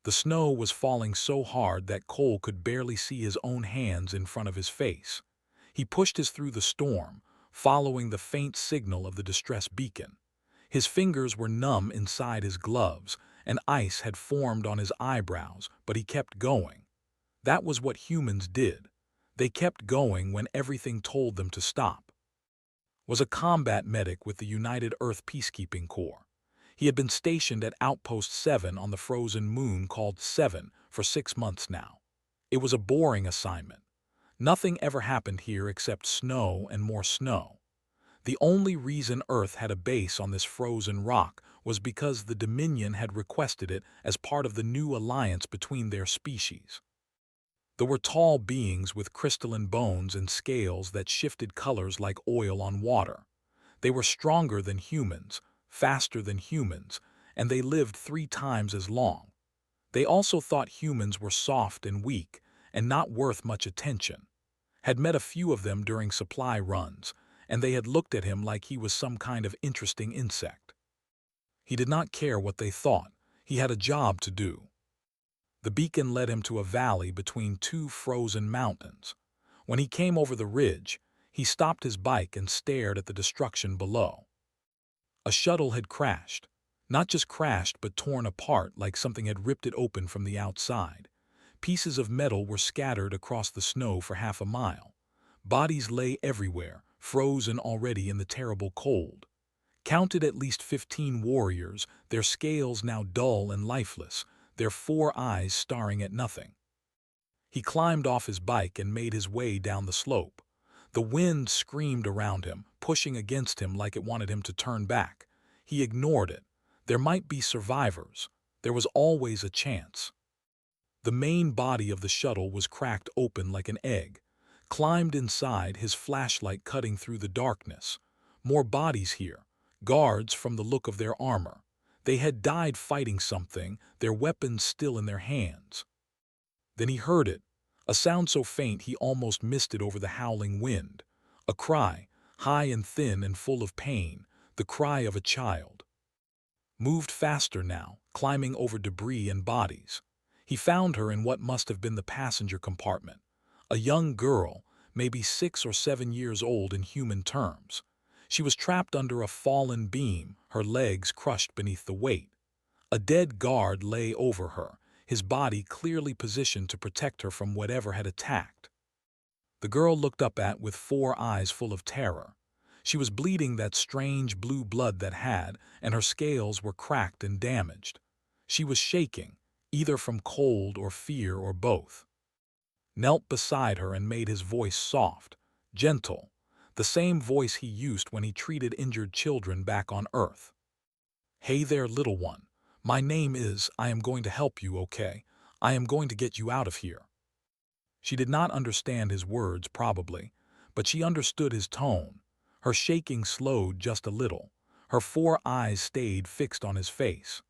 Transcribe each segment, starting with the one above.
The snow was falling so hard that Cole could barely see his own hands in front of his face. He pushed through the storm, following the faint signal of the distress beacon. His fingers were numb inside his gloves, and ice had formed on his eyebrows, but he kept going. That was what humans did. They kept going when everything told them to stop. Was a combat medic with the United Earth Peacekeeping Corps. He had been stationed at Outpost 7 on the frozen moon called Seven for 6 months now. It was a boring assignment. Nothing ever happened here except snow and more snow. The only reason Earth had a base on this frozen rock was because the Dominion had requested it as part of the new alliance between their species. There were tall beings with crystalline bones and scales that shifted colors like oil on water. They were stronger than humans, faster than humans, and they lived 3 times as long. They also thought humans were soft and weak and not worth much attention. Had met a few of them during supply runs, and they had looked at him like he was some kind of interesting insect. He did not care what they thought. He had a job to do. The beacon led him to a valley between 2 frozen mountains. When he came over the ridge, he stopped his bike and stared at the destruction below. A shuttle had crashed. Not just crashed, but torn apart like something had ripped it open from the outside. Pieces of metal were scattered across the snow for half a mile. Bodies lay everywhere, frozen already in the terrible cold. Counted at least 15 warriors, their scales now dull and lifeless, their 4 eyes staring at nothing. He climbed off his bike and made his way down the slope. The wind screamed around him, pushing against him like it wanted him to turn back. He ignored it. There might be survivors. There was always a chance. The main body of the shuttle was cracked open like an egg. Climbed inside, his flashlight cutting through the darkness. More bodies here. Guards from the look of their armor. They had died fighting something, their weapons still in their hands. Then he heard it, a sound so faint he almost missed it over the howling wind. A cry, high and thin and full of pain, the cry of a child. Moved faster now, climbing over debris and bodies. He found her in what must have been the passenger compartment. A young girl, maybe 6 or 7 years old in human terms. She was trapped under a fallen beam, her legs crushed beneath the weight. A dead guard lay over her, his body clearly positioned to protect her from whatever had attacked. The girl looked up with 4 eyes full of terror. She was bleeding that strange blue blood that had, and her scales were cracked and damaged. She was shaking, either from cold or fear or both. Knelt beside her and made his voice soft, gentle, the same voice he used when he treated injured children back on Earth. "Hey there, little one. My name is, I am going to help you, okay? I am going to get you out of here." She did not understand his words, probably, but she understood his tone. Her shaking slowed just a little. Her 4 eyes stayed fixed on his face.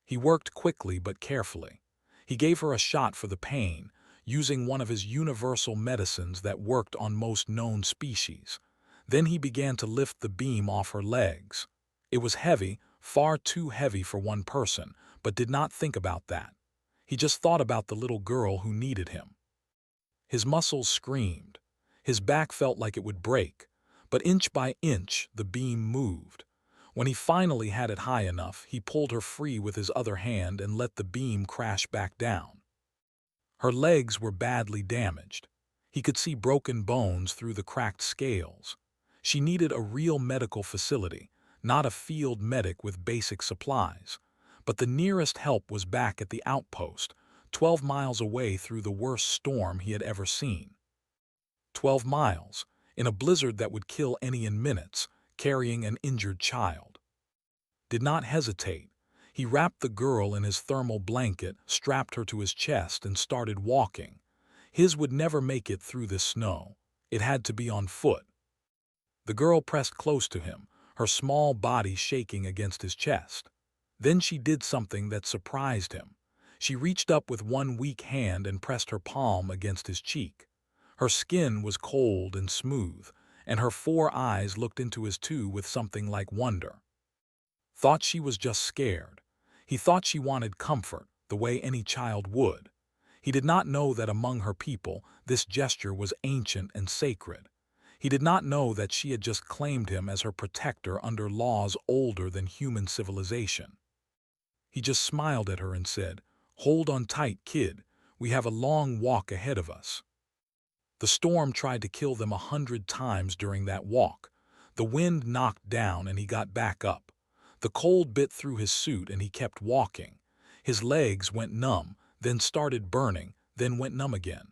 He worked quickly but carefully. He gave her a shot for the pain, using one of his universal medicines that worked on most known species. Then he began to lift the beam off her legs. It was heavy, far too heavy for one person, but did not think about that. He just thought about the little girl who needed him. His muscles screamed. His back felt like it would break, but inch by inch the beam moved. When he finally had it high enough, he pulled her free with his other hand and let the beam crash back down. Her legs were badly damaged. He could see broken bones through the cracked scales. She needed a real medical facility, not a field medic with basic supplies. But the nearest help was back at the outpost, 12 miles away through the worst storm he had ever seen. 12 miles, in a blizzard that would kill any in minutes, carrying an injured child. Did not hesitate. He wrapped the girl in his thermal blanket, strapped her to his chest, and started walking. His would never make it through this snow. It had to be on foot. The girl pressed close to him, her small body shaking against his chest. Then she did something that surprised him. She reached up with one weak hand and pressed her palm against his cheek. Her skin was cold and smooth, and her 4 eyes looked into his 2 with something like wonder. Thought she was just scared. He thought she wanted comfort, the way any child would. He did not know that among her people, this gesture was ancient and sacred. He did not know that she had just claimed him as her protector under laws older than human civilization. He just smiled at her and said, "Hold on tight, kid. We have a long walk ahead of us." The storm tried to kill them 100 times during that walk. The wind knocked down and he got back up. The cold bit through his suit and he kept walking. His legs went numb, then started burning, then went numb again.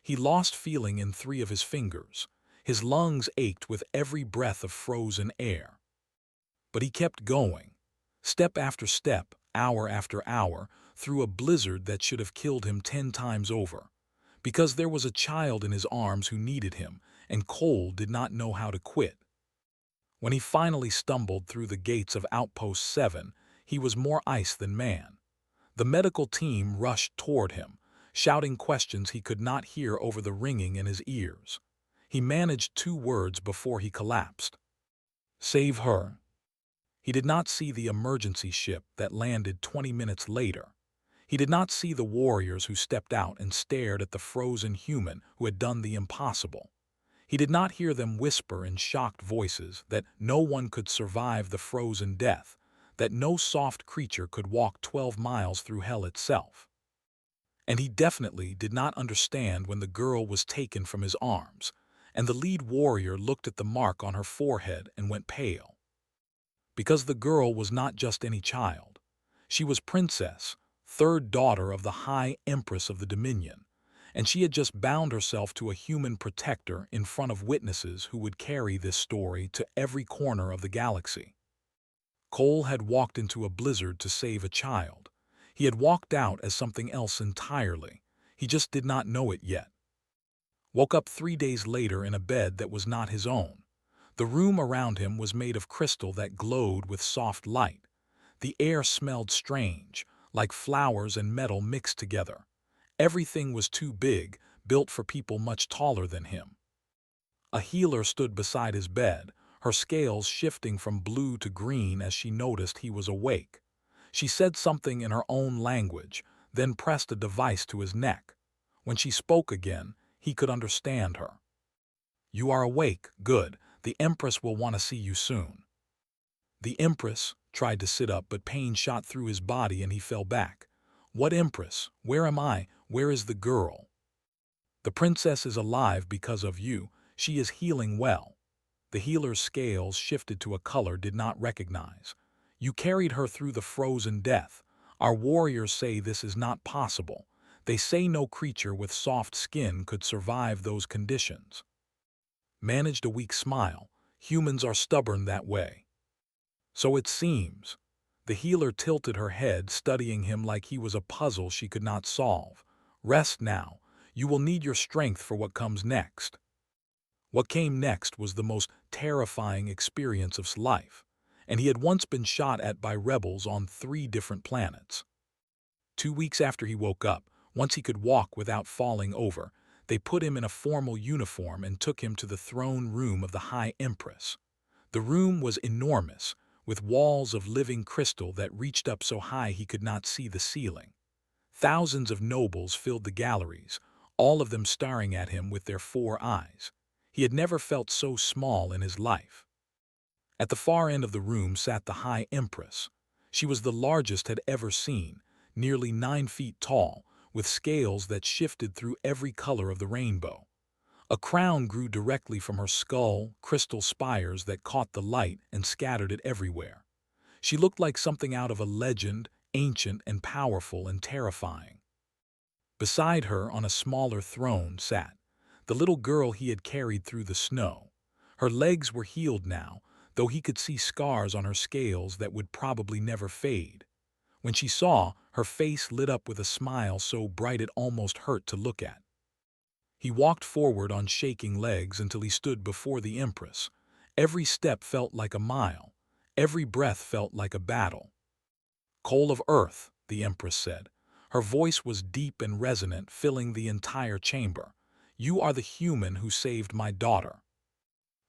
He lost feeling in 3 of his fingers. His lungs ached with every breath of frozen air. But he kept going, step after step, hour after hour, through a blizzard that should have killed him 10 times over. Because there was a child in his arms who needed him, and Cole did not know how to quit. When he finally stumbled through the gates of Outpost 7, he was more ice than man. The medical team rushed toward him, shouting questions he could not hear over the ringing in his ears. He managed 2 words before he collapsed. "Save her." He did not see the emergency ship that landed 20 minutes later. He did not see the warriors who stepped out and stared at the frozen human who had done the impossible. He did not hear them whisper in shocked voices that no one could survive the frozen death, that no soft creature could walk 12 miles through hell itself. And he definitely did not understand when the girl was taken from his arms, and the lead warrior looked at the mark on her forehead and went pale. Because the girl was not just any child. She was Princess, 3rd daughter of the High Empress of the Dominion, and she had just bound herself to a human protector in front of witnesses who would carry this story to every corner of the galaxy. Cole had walked into a blizzard to save a child. He had walked out as something else entirely. He just did not know it yet. Woke up 3 days later in a bed that was not his own. The room around him was made of crystal that glowed with soft light. The air smelled strange, like flowers and metal mixed together. Everything was too big, built for people much taller than him. A healer stood beside his bed, her scales shifting from blue to green as she noticed he was awake. She said something in her own language, then pressed a device to his neck. When she spoke again, he could understand her. "You are awake, good. The Empress will want to see you soon." The Empress tried to sit up, but pain shot through his body and he fell back. "What Empress? Where am I? Where is the girl?" "The princess is alive because of you. She is healing well." The healer's scales shifted to a color did not recognize. "You carried her through the frozen death. Our warriors say this is not possible. They say no creature with soft skin could survive those conditions." Managed a weak smile. "Humans are stubborn that way." "So it seems." The healer tilted her head, studying him like he was a puzzle she could not solve. "Rest now. You will need your strength for what comes next." What came next was the most terrifying experience of his life, and he had once been shot at by rebels on 3 different planets. 2 weeks after he woke up, once he could walk without falling over, they put him in a formal uniform and took him to the throne room of the High Empress. The room was enormous, with walls of living crystal that reached up so high he could not see the ceiling. Thousands of nobles filled the galleries, all of them staring at him with their 4 eyes. He had never felt so small in his life. At the far end of the room sat the High Empress. She was the largest had ever seen, nearly 9 feet tall, with scales that shifted through every color of the rainbow. A crown grew directly from her skull, crystal spires that caught the light and scattered it everywhere. She looked like something out of a legend, ancient and powerful and terrifying. Beside her, on a smaller throne, sat the little girl he had carried through the snow. Her legs were healed now, though he could see scars on her scales that would probably never fade. When she saw, her face lit up with a smile so bright it almost hurt to look at. He walked forward on shaking legs until he stood before the Empress. Every step felt like a mile. Every breath felt like a battle. "Coal of Earth," the Empress said. Her voice was deep and resonant, filling the entire chamber. "You are the human who saved my daughter."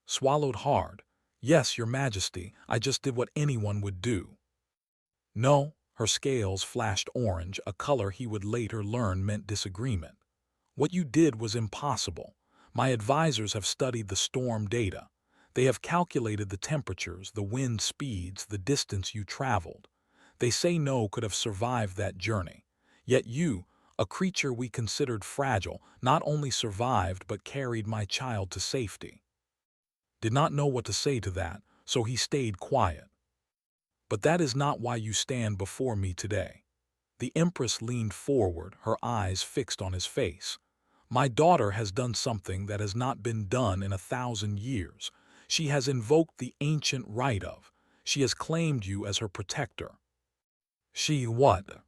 Swallowed hard. "Yes, Your Majesty, I just did what anyone would do." "No, Her scales flashed orange, a color he would later learn meant disagreement. "What you did was impossible. My advisors have studied the storm data. They have calculated the temperatures, the wind speeds, the distance you traveled. They say no could have survived that journey. Yet you, a creature we considered fragile, not only survived but carried my child to safety." Did not know what to say to that, so he stayed quiet. "But that is not why you stand before me today." The Empress leaned forward, her eyes fixed on his face. "My daughter has done something that has not been done in 1,000 years. She has invoked the ancient right of. She has claimed you as her protector." "She what?"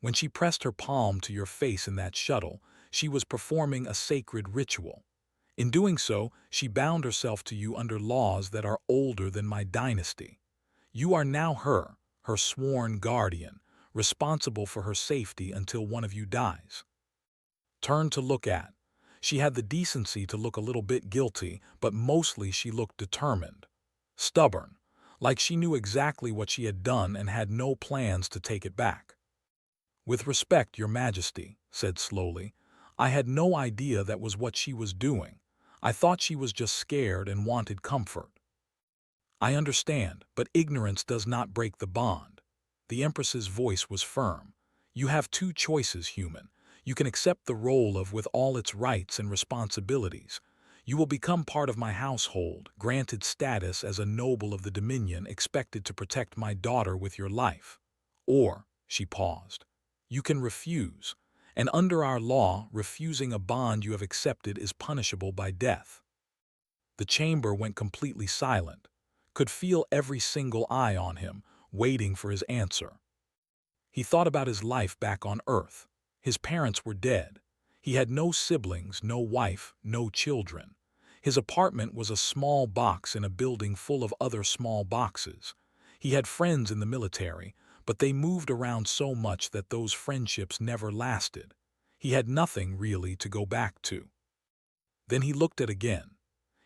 "When she pressed her palm to your face in that shuttle, she was performing a sacred ritual. In doing so, she bound herself to you under laws that are older than my dynasty. You are now her sworn guardian, responsible for her safety until one of you dies." Turned to look at. She had the decency to look a little bit guilty, but mostly she looked determined. Stubborn, like she knew exactly what she had done and had no plans to take it back. "With respect, Your Majesty," said slowly, "I had no idea that was what she was doing. I thought she was just scared and wanted comfort." "I understand, but ignorance does not break the bond." The Empress's voice was firm. "You have two choices, human. You can accept the role of with all its rights and responsibilities. You will become part of my household, granted status as a noble of the Dominion, expected to protect my daughter with your life. Or," she paused, "you can refuse, and under our law, refusing a bond you have accepted is punishable by death." The chamber went completely silent. Could feel every single eye on him, waiting for his answer. He thought about his life back on Earth. His parents were dead. He had no siblings, no wife, no children. His apartment was a small box in a building full of other small boxes. He had friends in the military, but they moved around so much that those friendships never lasted. He had nothing, really, to go back to. Then he looked at again.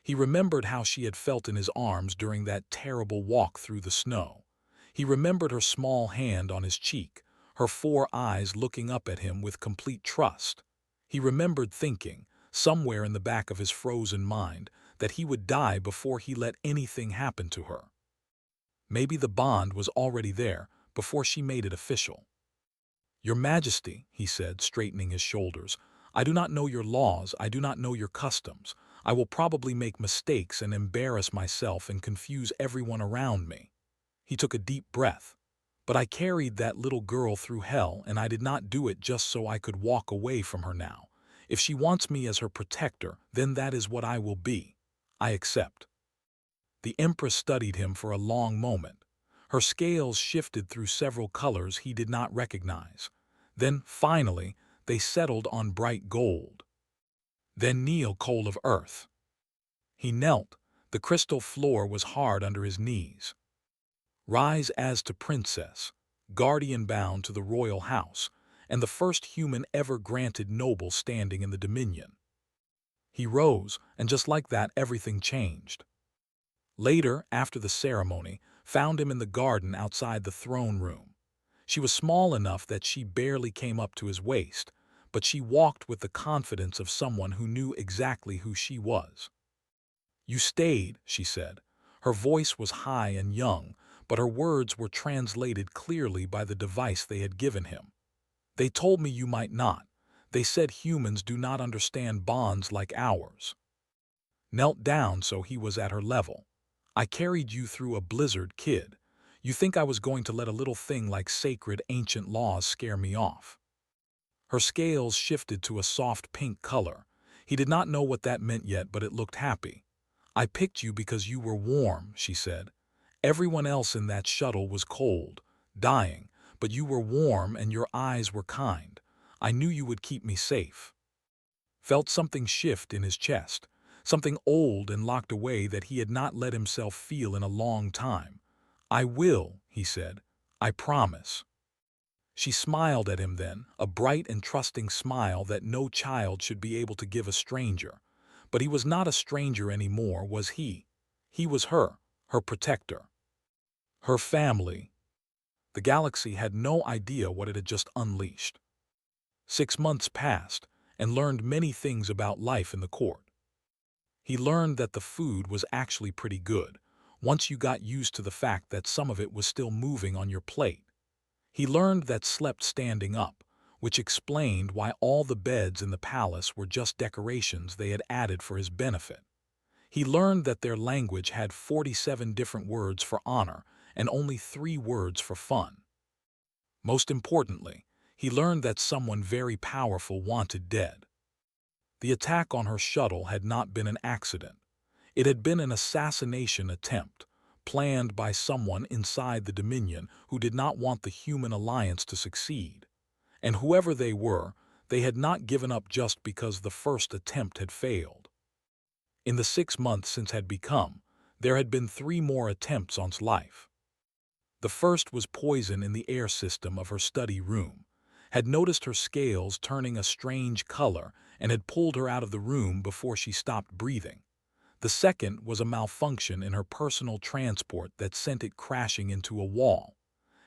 He remembered how she had felt in his arms during that terrible walk through the snow. He remembered her small hand on his cheek, her 4 eyes looking up at him with complete trust. He remembered thinking, somewhere in the back of his frozen mind, that he would die before he let anything happen to her. Maybe the bond was already there before she made it official. "Your Majesty," he said, straightening his shoulders, "I do not know your laws, I do not know your customs. I will probably make mistakes and embarrass myself and confuse everyone around me." He took a deep breath. "But I carried that little girl through hell, and I did not do it just so I could walk away from her now. If she wants me as her protector, then that is what I will be. I accept." The Empress studied him for a long moment. Her scales shifted through several colors he did not recognize. Then, finally, they settled on bright gold. "Then kneel, coal of earth." He knelt. The crystal floor was hard under his knees. "Rise as to princess, guardian bound to the royal house, and the first human ever granted noble standing in the Dominion." He rose, and just like that everything changed. Later, after the ceremony, found him in the garden outside the throne room. She was small enough that she barely came up to his waist, but she walked with the confidence of someone who knew exactly who she was. "You stayed," she said. Her voice was high and young, but her words were translated clearly by the device they had given him. "They told me you might not. They said humans do not understand bonds like ours." Knelt down so he was at her level. "I carried you through a blizzard, kid. You think I was going to let a little thing like sacred ancient laws scare me off?" Her scales shifted to a soft pink color. He did not know what that meant yet, but it looked happy. "I picked you because you were warm," she said. "Everyone else in that shuttle was cold, dying, but you were warm and your eyes were kind. I knew you would keep me safe." Felt something shift in his chest, something old and locked away that he had not let himself feel in a long time. "I will," he said. "I promise." She smiled at him then, a bright and trusting smile that no child should be able to give a stranger. But he was not a stranger anymore, was he? He was her protector. Her family. The galaxy had no idea what it had just unleashed. 6 months passed, and learned many things about life in the court. He learned that the food was actually pretty good, once you got used to the fact that some of it was still moving on your plate. He learned that slept standing up, which explained why all the beds in the palace were just decorations they had added for his benefit. He learned that their language had 47 different words for honor and only 3 words for fun. Most importantly, he learned that someone very powerful wanted dead. The attack on her shuttle had not been an accident. It had been an assassination attempt, planned by someone inside the Dominion who did not want the human alliance to succeed. And whoever they were, they had not given up just because the first attempt had failed. In the 6 months since had become, there had been 3 more attempts on life. The first was poison in the air system of her study room, had noticed her scales turning a strange color and had pulled her out of the room before she stopped breathing. The second was a malfunction in her personal transport that sent it crashing into a wall,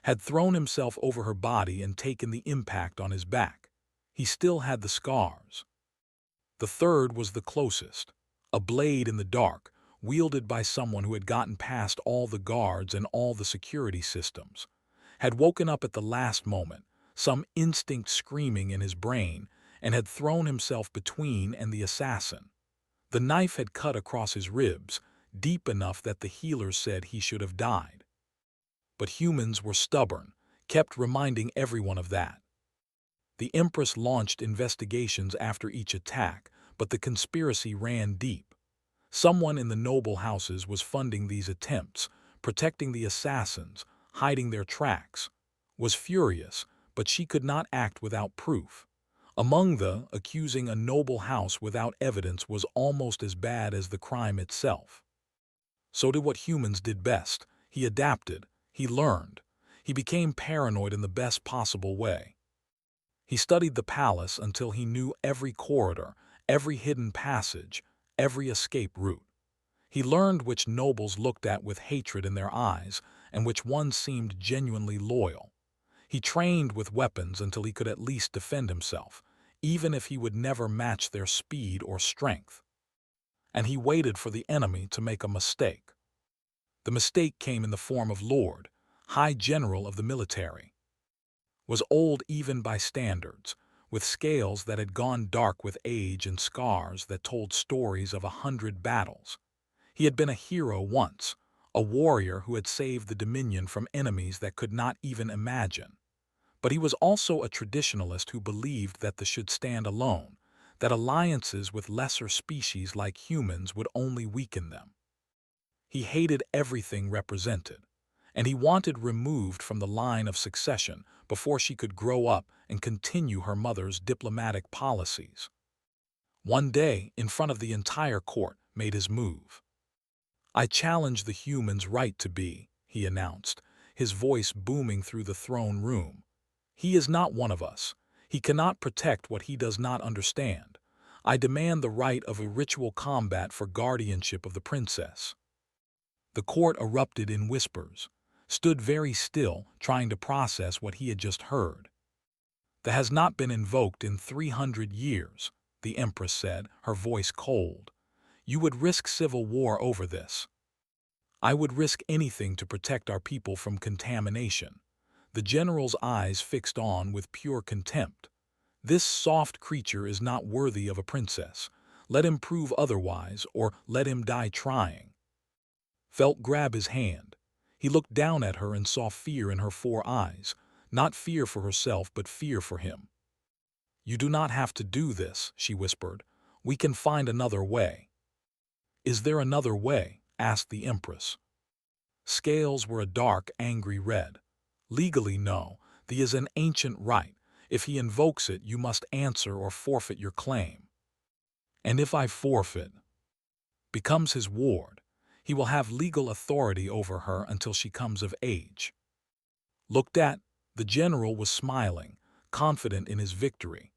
had thrown himself over her body and taken the impact on his back. He still had the scars. The third was the closest, a blade in the dark, wielded by someone who had gotten past all the guards and all the security systems, had woken up at the last moment, some instinct screaming in his brain, and had thrown himself between and the assassin. The knife had cut across his ribs, deep enough that the healers said he should have died. But humans were stubborn, kept reminding everyone of that. The Empress launched investigations after each attack, but the conspiracy ran deep. Someone in the noble houses was funding these attempts, protecting the assassins, hiding their tracks. Was furious, but she could not act without proof. Among the accusing a noble house without evidence was almost as bad as the crime itself. So did what humans did best. He adapted, he learned, he became paranoid in the best possible way. He studied the palace until he knew every corridor, every hidden passage, every escape route. He learned which nobles looked at with hatred in their eyes and which ones seemed genuinely loyal. He trained with weapons until he could at least defend himself, even if he would never match their speed or strength. And he waited for the enemy to make a mistake. The mistake came in the form of Lord, High General of the military. Was old even by standards, with scales that had gone dark with age and scars that told stories of 100 battles. He had been a hero once, a warrior who had saved the Dominion from enemies that could not even imagine. But he was also a traditionalist who believed that they should stand alone, that alliances with lesser species like humans would only weaken them. He hated everything represented, and he wanted removed from the line of succession before she could grow up and continue her mother's diplomatic policies. One day, in front of the entire court, made his move. "I challenge the humans' right to be," he announced, his voice booming through the throne room. "He is not one of us. He cannot protect what he does not understand. I demand the right of a ritual combat for guardianship of the princess." The court erupted in whispers, stood very still, trying to process what he had just heard. "That has not been invoked in 300 years, the Empress said, her voice cold. "You would risk civil war over this." "I would risk anything to protect our people from contamination." The general's eyes fixed on with pure contempt. "This soft creature is not worthy of a princess. Let him prove otherwise, or let him die trying." Felt grab his hand. He looked down at her and saw fear in her 4 eyes, not fear for herself but fear for him. "You do not have to do this," she whispered. "We can find another way." "Is there another way?" asked the Empress. Scales were a dark, angry red. "Legally, no. There is an ancient right. If he invokes it, you must answer or forfeit your claim." "And if I forfeit?" "Becomes his ward. He will have legal authority over her until she comes of age." Looked at, the general was smiling, confident in his victory.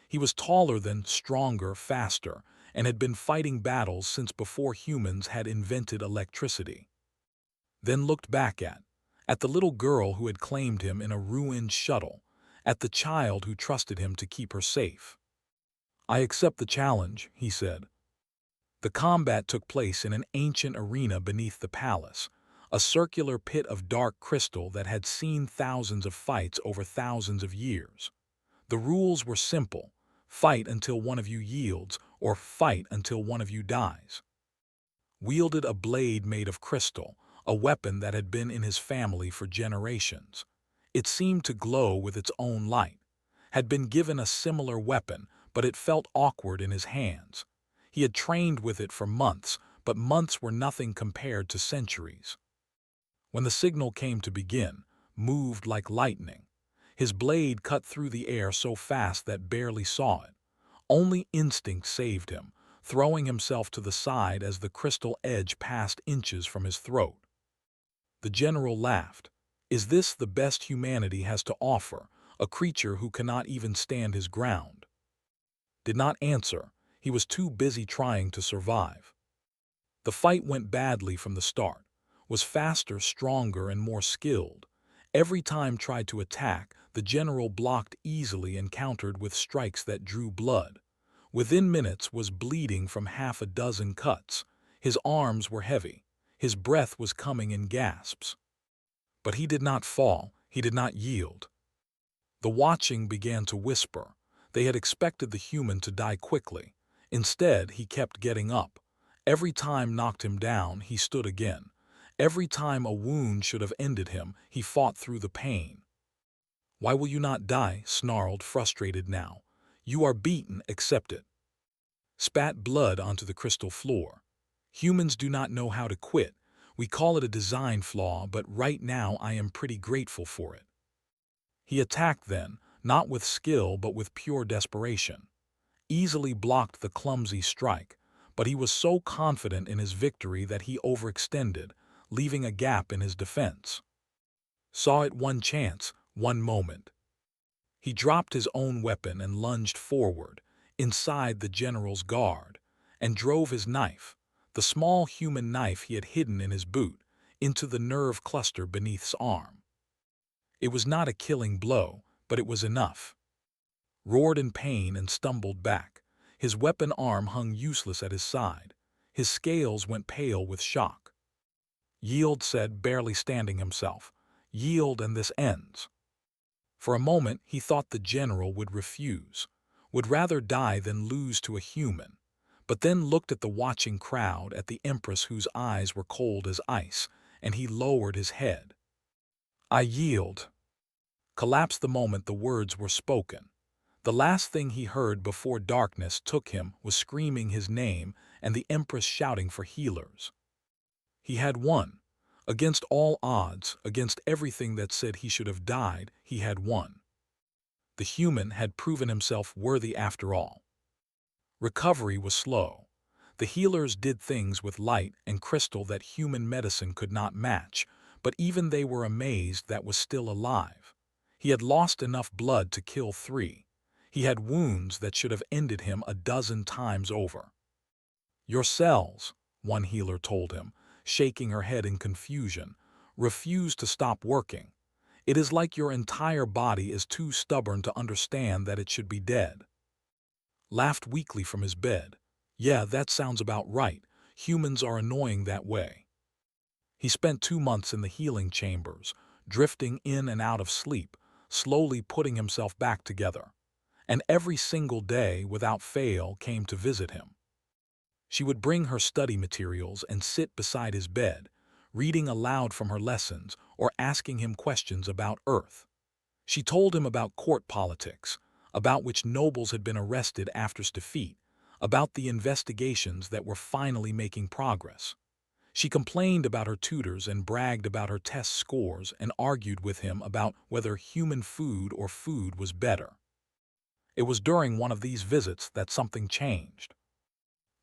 He was taller than, stronger, faster, and had been fighting battles since before humans had invented electricity. Then looked back at, At the little girl who had claimed him in a ruined shuttle, at the child who trusted him to keep her safe. "I accept the challenge," he said. The combat took place in an ancient arena beneath the palace, a circular pit of dark crystal that had seen thousands of fights over thousands of years. The rules were simple: fight until one of you yields, or fight until one of you dies. Wielded a blade made of crystal, a weapon that had been in his family for generations. It seemed to glow with its own light. Had been given a similar weapon, but it felt awkward in his hands. He had trained with it for months, but months were nothing compared to centuries. When the signal came to begin, moved like lightning. His blade cut through the air so fast that barely saw it. Only instinct saved him, throwing himself to the side as the crystal edge passed inches from his throat. The general laughed. Is this the best humanity has to offer, a creature who cannot even stand his ground? Did not answer. He was too busy trying to survive. The fight went badly from the start, was faster, stronger, and more skilled. Every time tried to attack, the general blocked easily and countered with strikes that drew blood. Within minutes was bleeding from half a dozen cuts. His arms were heavy. His breath was coming in gasps. But he did not fall. He did not yield. The watching began to whisper. They had expected the human to die quickly. Instead, he kept getting up. Every time knocked him down, he stood again. Every time a wound should have ended him, he fought through the pain. "Why will you not die?" snarled, frustrated now. "You are beaten, accept it." Spat blood onto the crystal floor. "Humans do not know how to quit. We call it a design flaw, but right now I am pretty grateful for it." He attacked then, not with skill but with pure desperation. Easily blocked the clumsy strike, but he was so confident in his victory that he overextended, leaving a gap in his defense. Saw it one chance, one moment. He dropped his own weapon and lunged forward, inside the general's guard, and drove his knife, the small human knife he had hidden in his boot, into the nerve cluster beneath his arm. It was not a killing blow, but it was enough. Roared in pain and stumbled back. His weapon arm hung useless at his side. His scales went pale with shock. "Yield," said, barely standing himself. "Yield and this ends." For a moment he thought the general would refuse, would rather die than lose to a human, but then looked at the watching crowd, at the empress whose eyes were cold as ice, and he lowered his head. "I yield." Collapsed the moment the words were spoken. The last thing he heard before darkness took him was screaming his name and the empress shouting for healers. He had won. Against all odds, against everything that said he should have died, he had won. The human had proven himself worthy after all. Recovery was slow. The healers did things with light and crystal that human medicine could not match, but even they were amazed that was still alive. He had lost enough blood to kill 3. He had wounds that should have ended him a dozen times over. "Your cells," one healer told him, shaking her head in confusion, "refuse to stop working. It is like your entire body is too stubborn to understand that it should be dead." Laughed weakly from his bed. "Yeah, that sounds about right. Humans are annoying that way." He spent 2 months in the healing chambers, drifting in and out of sleep, slowly putting himself back together. And every single day, without fail, came to visit him. She would bring her study materials and sit beside his bed, reading aloud from her lessons or asking him questions about Earth. She told him about court politics, about which nobles had been arrested after his defeat, about the investigations that were finally making progress. She complained about her tutors and bragged about her test scores and argued with him about whether human food or food was better. It was during one of these visits that something changed.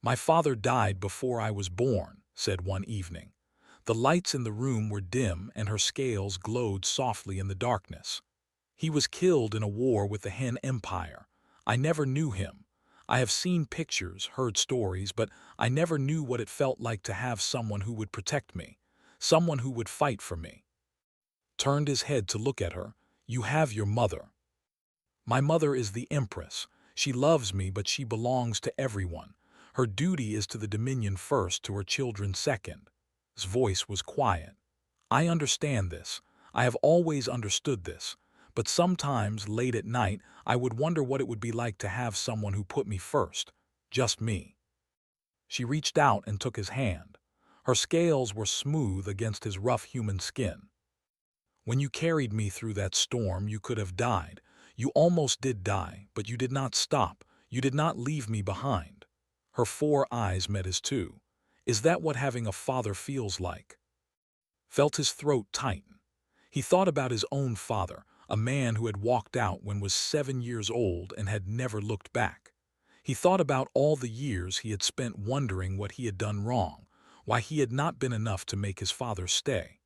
"My father died before I was born," said one evening. The lights in the room were dim and her scales glowed softly in the darkness. "He was killed in a war with the Hen Empire. I never knew him. I have seen pictures, heard stories, but I never knew what it felt like to have someone who would protect me, someone who would fight for me." turned his head to look at her. "You have your mother." "My mother is the Empress. She loves me, but she belongs to everyone. Her duty is to the Dominion first, to her children second." His voice was quiet. "I understand this. I have always understood this. But sometimes, late at night, I would wonder what it would be like to have someone who put me first. Just me." She reached out and took his hand. Her scales were smooth against his rough human skin. "When you carried me through that storm, you could have died. You almost did die, but you did not stop. You did not leave me behind." Her 4 eyes met his 2. "Is that what having a father feels like?" Felt his throat tighten. He thought about his own father, a man who had walked out when was 7 years old and had never looked back. He thought about all the years he had spent wondering what he had done wrong, why he had not been enough to make his father stay.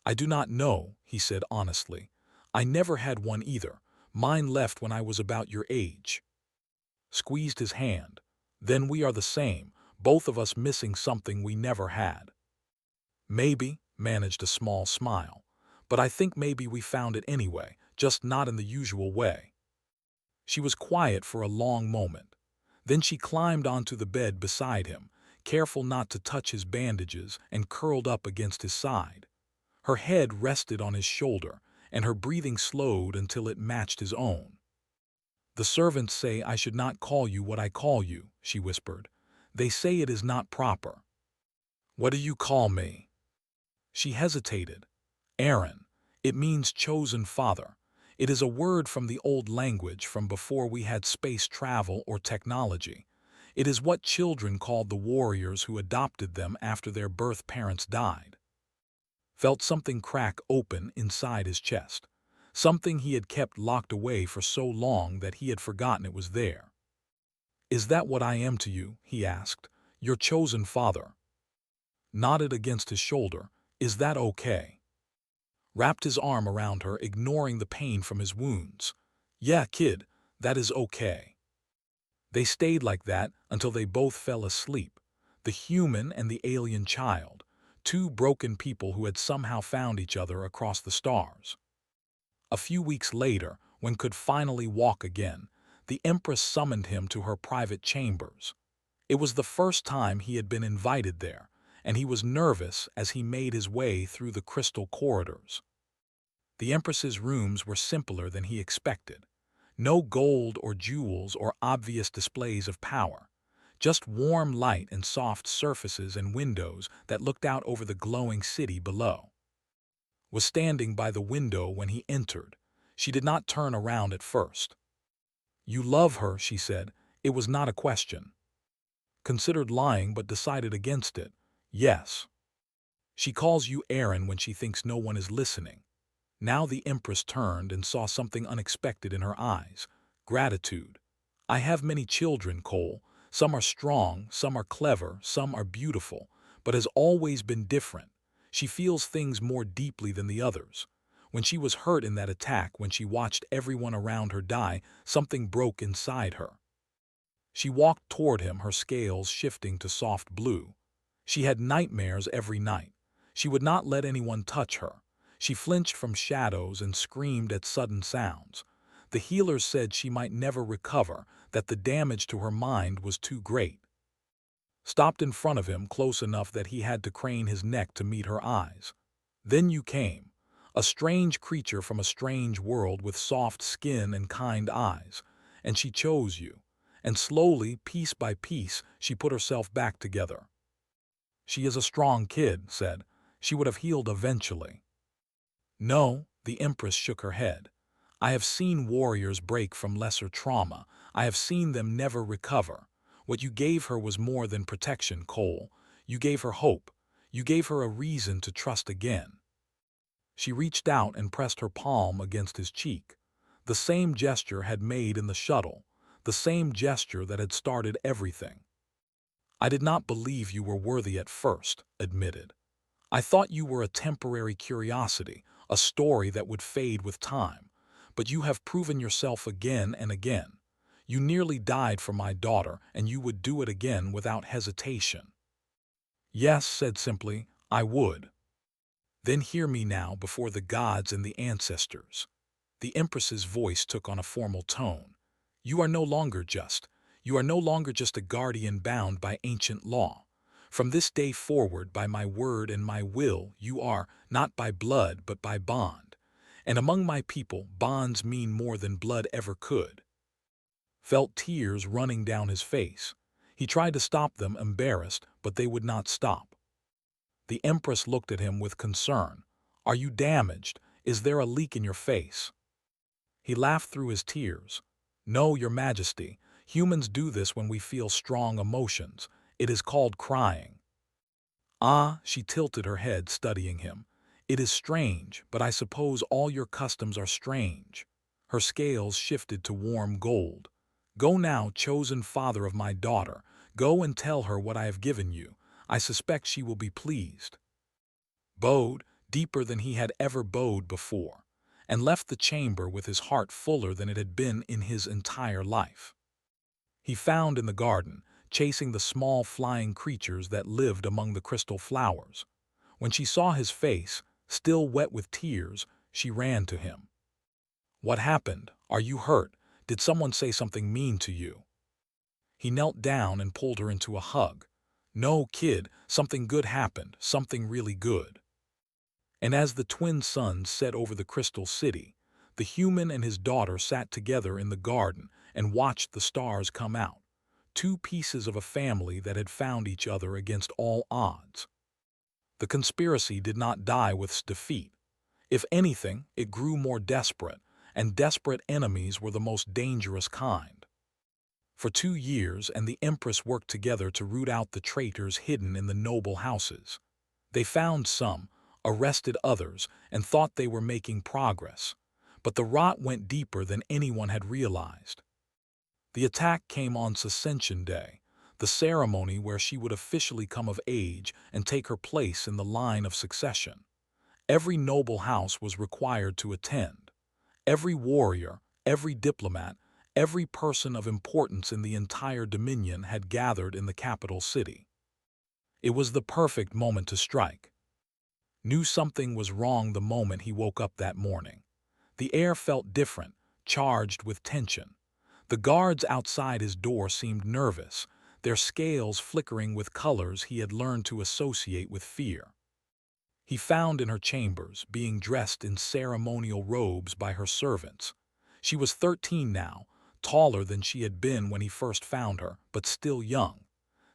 "I do not know," he said honestly. "I never had one either. Mine left when I was about your age." Squeezed his hand. "Then we are the same, both of us missing something we never had." "Maybe," managed a small smile. "But I think maybe we found it anyway, just not in the usual way." She was quiet for a long moment. Then she climbed onto the bed beside him, careful not to touch his bandages, and curled up against his side. Her head rested on his shoulder, and her breathing slowed until it matched his own. "The servants say I should not call you what I call you," she whispered. "They say it is not proper." "What do you call me?" She hesitated. "Aaron. It means chosen father. It is a word from the old language, from before we had space travel or technology. It is what children called the warriors who adopted them after their birth parents died." Felt something crack open inside his chest. Something he had kept locked away for so long that he had forgotten it was there. "Is that what I am to you?" he asked. "Your chosen father?" Nodded against his shoulder. "Is that okay?" Wrapped his arm around her, ignoring the pain from his wounds. "Yeah, kid, that is okay." They stayed like that until they both fell asleep. The human and the alien child. 2 broken people who had somehow found each other across the stars. A few weeks later, when could finally walk again, the Empress summoned him to her private chambers. It was the first time he had been invited there, and he was nervous as he made his way through the crystal corridors. The Empress's rooms were simpler than he expected. No gold or jewels or obvious displays of power. Just warm light and soft surfaces and windows that looked out over the glowing city below. Was standing by the window when he entered. She did not turn around at first. "You love her," she said. It was not a question. Considered lying but decided against it. "Yes." "She calls you Aaron when she thinks no one is listening." Now the Empress turned and saw something unexpected in her eyes. Gratitude. "I have many children, Cole. Some are strong, some are clever, some are beautiful, but has always been different. She feels things more deeply than the others. When she was hurt in that attack, when she watched everyone around her die, something broke inside her." She walked toward him, her scales shifting to soft blue. She had nightmares every night. She would not let anyone touch her. She flinched from shadows and screamed at sudden sounds. The healers said she might never recover, that the damage to her mind was too great. Stopped in front of him, close enough that he had to crane his neck to meet her eyes. "Then you came. A strange creature from a strange world with soft skin and kind eyes. And she chose you. And slowly, piece by piece, she put herself back together." "She is a strong kid," said. "She would have healed eventually." "No," the Empress shook her head. "I have seen warriors break from lesser trauma. I have seen them never recover. What you gave her was more than protection, Cole. You gave her hope. You gave her a reason to trust again." She reached out and pressed her palm against his cheek. The same gesture had made in the shuttle, the same gesture that had started everything. "I did not believe you were worthy at first," admitted. "I thought you were a temporary curiosity, a story that would fade with time. But you have proven yourself again and again. You nearly died for my daughter, and you would do it again without hesitation." "Yes," said simply, "I would." Then hear me now before the gods and the ancestors. The Empress's voice took on a formal tone. You are no longer just. You are no longer just a guardian bound by ancient law. From this day forward, by my word and my will, you are, not by blood, but by bond. And among my people, bonds mean more than blood ever could. Felt tears running down his face. He tried to stop them, embarrassed, but they would not stop. The Empress looked at him with concern. Are you damaged? Is there a leak in your face? He laughed through his tears. No, Your Majesty. Humans do this when we feel strong emotions. It is called crying. Ah, she tilted her head, studying him. It is strange, but I suppose all your customs are strange. Her scales shifted to warm gold. Go now, chosen father of my daughter. Go and tell her what I have given you. I suspect she will be pleased. Bowed, deeper than he had ever bowed before, and left the chamber with his heart fuller than it had been in his entire life. He found in the garden, chasing the small flying creatures that lived among the crystal flowers. When she saw his face, still wet with tears, she ran to him. What happened? Are you hurt? Did someone say something mean to you? He knelt down and pulled her into a hug. No, kid, something good happened, something really good. And as the twin suns set over the crystal city, the human and his daughter sat together in the garden and watched the stars come out, two pieces of a family that had found each other against all odds. The conspiracy did not die with defeat. If anything, it grew more desperate, and desperate enemies were the most dangerous kind. For 2 years, and the Empress worked together to root out the traitors hidden in the noble houses. They found some, arrested others, and thought they were making progress. But the rot went deeper than anyone had realized. The attack came on Ascension Day, the ceremony where she would officially come of age and take her place in the line of succession. Every noble house was required to attend. Every warrior, every diplomat, every person of importance in the entire Dominion had gathered in the capital city. It was the perfect moment to strike. Knew something was wrong the moment he woke up that morning. The air felt different, charged with tension. The guards outside his door seemed nervous, their scales flickering with colors he had learned to associate with fear. He found in her chambers, being dressed in ceremonial robes by her servants. She was 13 now, taller than she had been when he first found her, but still young.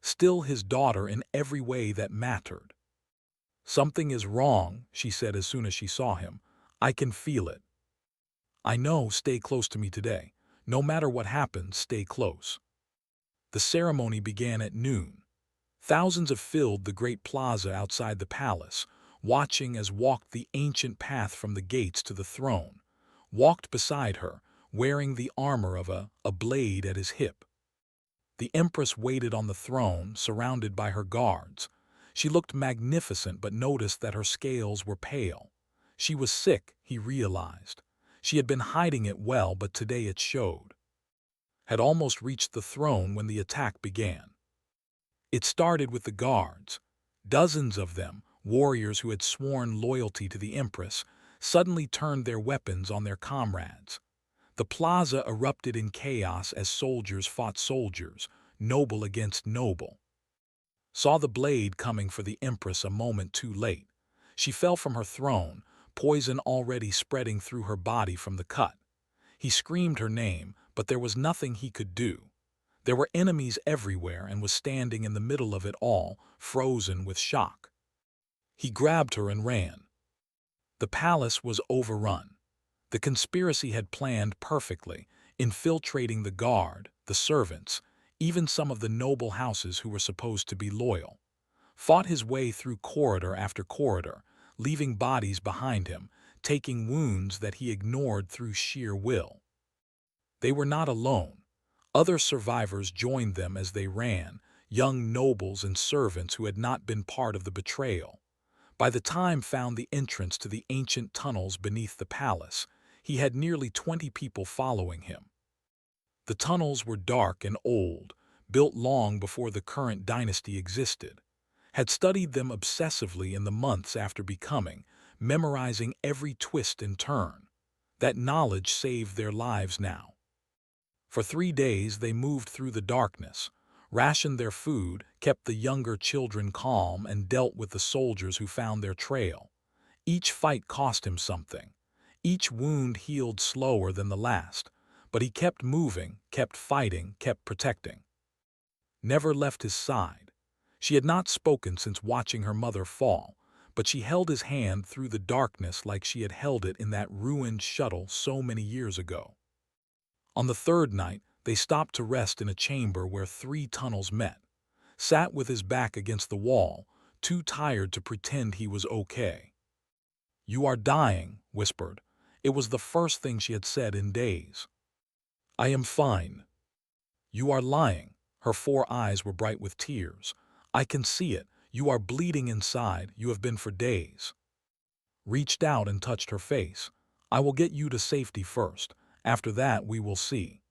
Still his daughter in every way that mattered. Something is wrong, she said as soon as she saw him. I can feel it. I know, stay close to me today. No matter what happens, stay close. The ceremony began at noon. Thousands have filled the great plaza outside the palace, watching as walked the ancient path from the gates to the throne, walked beside her, wearing the armor of a blade at his hip. The Empress waited on the throne, surrounded by her guards. She looked magnificent but noticed that her scales were pale. She was sick, he realized. She had been hiding it well, but today it showed. Had almost reached the throne when the attack began. It started with the guards. Dozens of them, warriors who had sworn loyalty to the Empress, suddenly turned their weapons on their comrades. The plaza erupted in chaos as soldiers fought soldiers, noble against noble. Saw the blade coming for the Empress a moment too late. She fell from her throne, poison already spreading through her body from the cut. He screamed her name, but there was nothing he could do. There were enemies everywhere and was standing in the middle of it all, frozen with shock. He grabbed her and ran. The palace was overrun. The conspiracy had planned perfectly, infiltrating the guard, the servants, even some of the noble houses who were supposed to be loyal. Fought his way through corridor after corridor, leaving bodies behind him, taking wounds that he ignored through sheer will. They were not alone. Other survivors joined them as they ran, young nobles and servants who had not been part of the betrayal. By the time found the entrance to the ancient tunnels beneath the palace, he had nearly 20 people following him. The tunnels were dark and old, built long before the current dynasty existed. Had studied them obsessively in the months after becoming, memorizing every twist and turn. That knowledge saved their lives now. For 3 days they moved through the darkness, rationed their food, kept the younger children calm, and dealt with the soldiers who found their trail. Each fight cost him something. Each wound healed slower than the last, but he kept moving, kept fighting, kept protecting. Never left his side. She had not spoken since watching her mother fall, but she held his hand through the darkness like she had held it in that ruined shuttle so many years ago. On the third night, they stopped to rest in a chamber where 3 tunnels met. Sat with his back against the wall, too tired to pretend he was okay. "You are dying," whispered. It was the first thing she had said in days. "I am fine." "You are lying." Her 4 eyes were bright with tears. "I can see it. You are bleeding inside. You have been for days." Reached out and touched her face. "I will get you to safety first. After that we will see."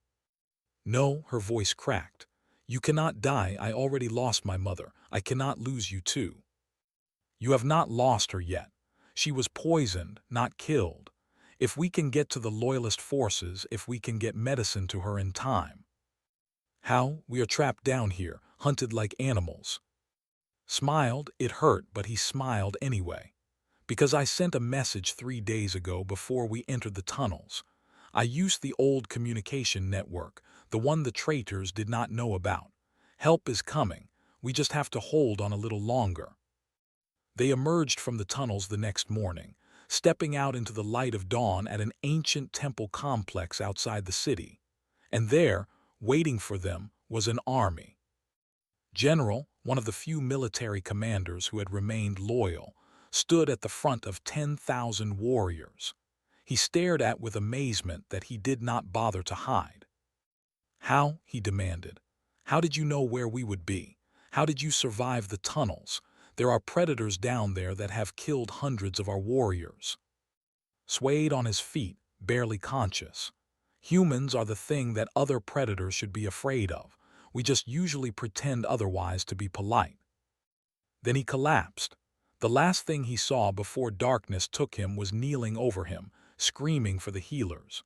"No," her voice cracked. "You cannot die. I already lost my mother. I cannot lose you too." "You have not lost her yet. She was poisoned, not killed. If we can get to the Loyalist forces, if we can get medicine to her in time." "How? We are trapped down here, hunted like animals." Smiled, it hurt, but he smiled anyway. "Because I sent a message 3 days ago before we entered the tunnels. I used the old communication network, the one the traitors did not know about. Help is coming. We just have to hold on a little longer." They emerged from the tunnels the next morning, stepping out into the light of dawn at an ancient temple complex outside the city. And there, waiting for them, was an army. General, one of the few military commanders who had remained loyal, stood at the front of 10,000 warriors. He stared at with amazement that he did not bother to hide. "How?" he demanded. "How did you know where we would be? How did you survive the tunnels? There are predators down there that have killed hundreds of our warriors." Swayed on his feet, barely conscious. "Humans are the thing that other predators should be afraid of. We just usually pretend otherwise to be polite." Then he collapsed. The last thing he saw before darkness took him was kneeling over him, screaming for the healers.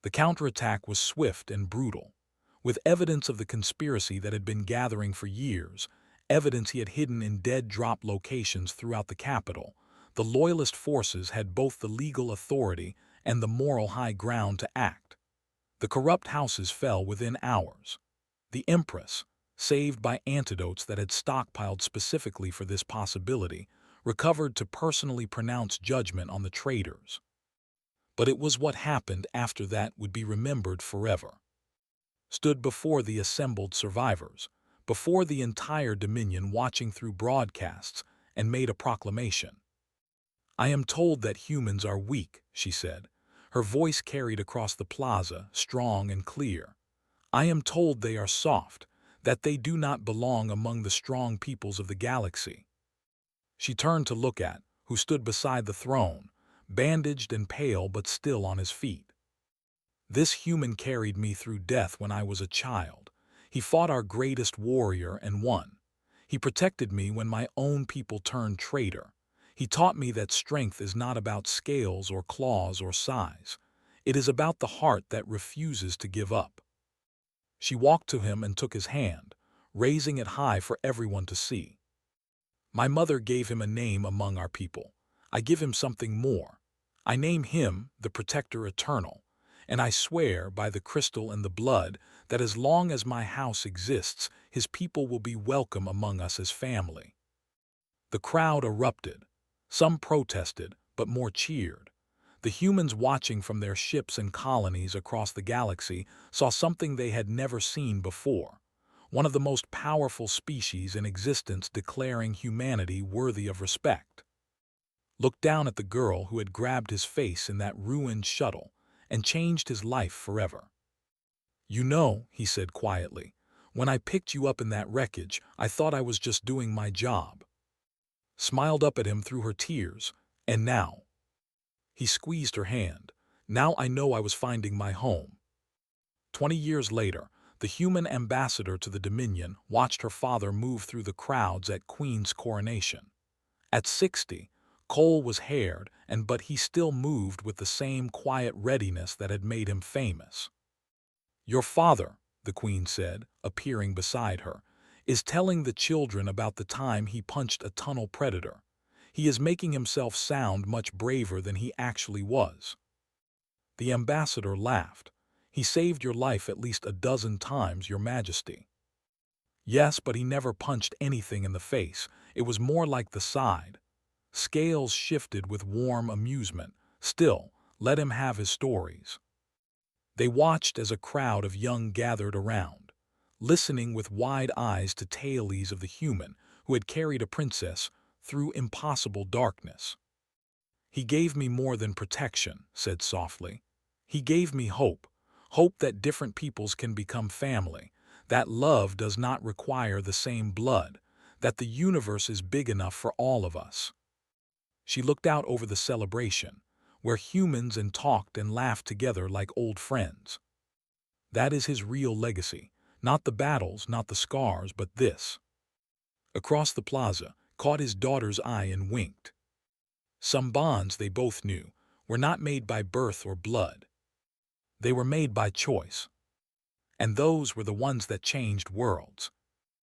The counterattack was swift and brutal. With evidence of the conspiracy that had been gathering for years, evidence he had hidden in dead drop locations throughout the capital, the Loyalist forces had both the legal authority and the moral high ground to act. The corrupt houses fell within hours. The Empress, saved by antidotes that had stockpiled specifically for this possibility, recovered to personally pronounce judgment on the traitors. But it was what happened after that would be remembered forever. Stood before the assembled survivors, before the entire Dominion watching through broadcasts, and made a proclamation. "I am told that humans are weak," she said. Her voice carried across the plaza, strong and clear. "I am told they are soft, that they do not belong among the strong peoples of the galaxy." She turned to look at, who stood beside the throne, bandaged and pale but still on his feet. "This human carried me through death when I was a child. He fought our greatest warrior and won. He protected me when my own people turned traitor. He taught me that strength is not about scales or claws or size. It is about the heart that refuses to give up." She walked to him and took his hand, raising it high for everyone to see. "My mother gave him a name among our people. I give him something more. I name him the Protector Eternal, and I swear by the crystal and the blood that as long as my house exists, his people will be welcome among us as family." The crowd erupted. Some protested, but more cheered. The humans watching from their ships and colonies across the galaxy saw something they had never seen before. One of the most powerful species in existence declaring humanity worthy of respect. Looked down at the girl who had grabbed his face in that ruined shuttle and changed his life forever. "You know," he said quietly, "when I picked you up in that wreckage, I thought I was just doing my job." Smiled up at him through her tears. "And now?" He squeezed her hand. "Now I know I was finding my home." 20 years later, the human ambassador to the Dominion watched her father move through the crowds at Queen's coronation. At 60, Cole was haired, but he still moved with the same quiet readiness that had made him famous. "Your father," the queen said, appearing beside her, "is telling the children about the time he punched a tunnel predator. He is making himself sound much braver than he actually was." The ambassador laughed. "He saved your life at least a dozen times, Your Majesty." "Yes, but he never punched anything in the face. It was more like the side." Scales shifted with warm amusement. "Still, let him have his stories." They watched as a crowd of young gathered around, listening with wide eyes to tales of the human who had carried a princess through impossible darkness. "He gave me more than protection," said softly. "He gave me hope, hope that different peoples can become family, that love does not require the same blood, that the universe is big enough for all of us." She looked out over the celebration, where humans talked and laughed together like old friends. That is his real legacy, not the battles, not the scars, but this. Across the plaza, caught his daughter's eye and winked. Some bonds, they both knew, were not made by birth or blood. They were made by choice. And those were the ones that changed worlds.